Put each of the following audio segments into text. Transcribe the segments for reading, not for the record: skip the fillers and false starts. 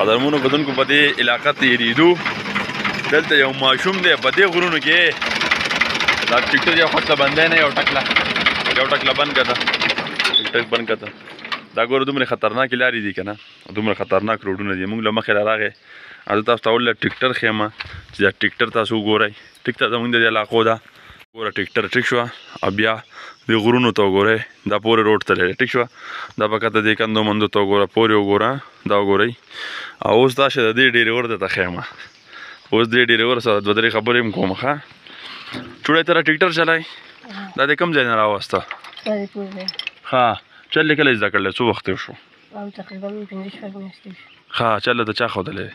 قدرمنو کتونکو په دې علاقه تېرېدو دلته یو ماشوم دی په دې غرونو کې دا ټیکټر یو خط بندی نه یو ټکله بند کړه ټیکټر بند کړه دا ګوره دومره خطرناکې لارې دي که نه دومره خطرناک روډونه دي موږ له مخې راغی زه تاسو ته ولله ټیکټر ښیم چې دا ټیکټر تاسو وګورئ ټیک ته زموږ د دې علاقو ده ګوره ټیکټر ټیک شوه او بیا دې غرونو ته وګورئ دا پورې روډ ته دی ټیک شوه دا په کته دې کندو مندو ته وګوره پورې وګوره دا وګورئ او اوس دا چې د دې ډریور درته ښیم اوس دې ډریور سره دوه درې خبرې هم کوم ښه چوړی ته را ټیکټر چلای دا دې کوم ځای نه راوسته ښه چل یې کله زده کړلی څو وخت شو ښه چل ته چا ښودلی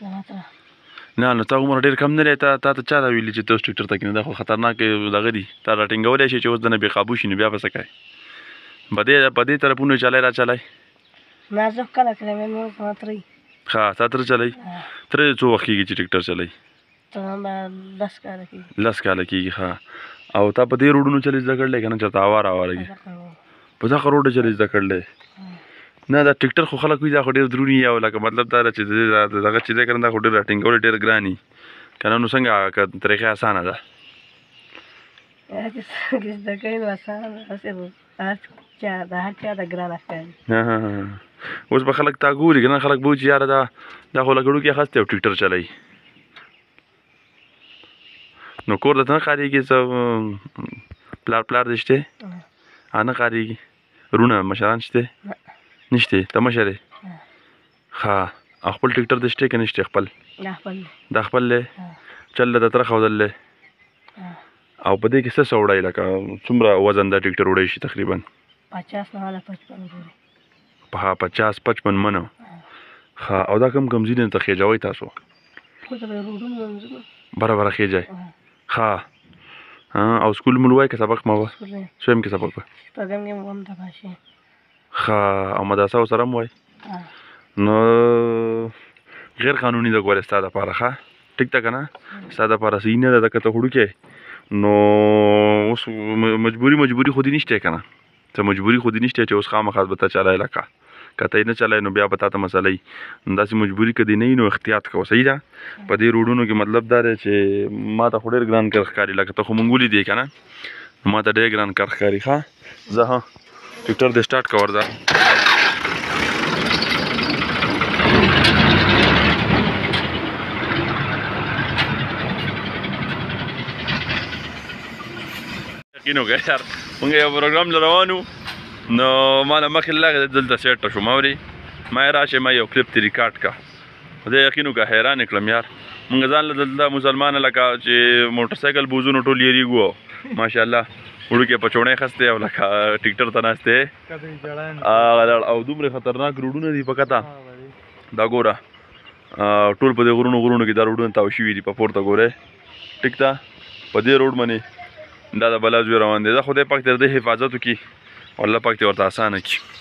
نه نو تا عمر ډېر کم نه دی تا ته چا دا ویلي چې ته اوس ټیکټر ته کښېنه دا خو خطرناک دغه دي تا را ټینګولی شي چې اوس دنه بې قابو شي نو بیا به څه کوې په دې طرفونو چلی را چلی ښه تا تره چلی تره څو وخت کېږي چې ټیکټر چلی 10 کاله کېږي ښه او تا په دې روډونو چلی زده کړلی که نه چېرته اواره کېږي په دغه روډه چلی زده کړلی نه دا ټیکټر خو خلک وایي دا خو ډېر دروند وي او لکه مطلب دا ده چې دغه چې دی که نه دا خو ډېر راټینګول ډېر ګران وي که نه نو څنګه که طریقه اسانه ده اوس به خلک تا ګوري که نه خلک به وایي چې یاره دا خو لکه وړوکی اخیستی او ټیکټر چلوي نو کور درته نه ښکارېږي څه پلار دې شته نه ښکارېږي وروڼه مشران شته نشته ته مشر یې ښه او خپل ټیکټر دې شته که نشته خپل دا خپل دی چل له تره ښودلی او په دې کې څه څه وړی لکه څومره وزن دا ټیکټر وړی شي تقریبا 50-55 منه ښه او دا کم ځینې ته خېجوئ تاسو برابره خېجئ ښه او سکول مو لوی که سبق مو سویم کې سبق ښه او مدرسه ورسره هم وایي نو غیر قانوني ده ګورې ستا دپاره ښه ټیک ده که نه ستا دپاره صحیح نه ده ځکه ته وړوکی نو اوس مجبوري خو دې نشته که نه څه مجبوري خو دې نشته چې اوس خامخا به ته چلای لکه که ته یې نه چلای نو بیا به تا ته مسله وي داسې مجبوري که دې نه وي نو احتیاط کوه صحیح ده په دې روډونو کې مطلب دا دی چې ما ته خو ډېر ګران کار ښکاري لکه ته خو مونږ ولیدې که نه ما ته ډېر ګران کار ښکاري ښه زه ها ټیکټر دې سټارټ که ورځه یقین وکړه یار مونږ یو پروګرام له روان وو نو ما نه مخکې لاغې دلته سیټه شوم اورې ما یې راشئ ما یو کلیپ ترې ریکارډ کړه زه یقین وکړه حیران یې کړم یار مونږ ځان له دلته مسلمانه لکه چې موټر سایکل بوزو نو ټول یېرېږو ماشاءالله وړوکی په چوڼۍ خستی او لکه ټیکټر ته ناستې او دومره خطرناک روډونه دي په کته دا ګوره ټول په دې غرونو کې دا روډونه تاو شوي دي په پورته ګورئ ټیک ده په دې روډ باندې دا د بلا زوی روان دی دا خدای پاک تر دې حفاظت وکړي او الله پاک دې ورته اسانه کړي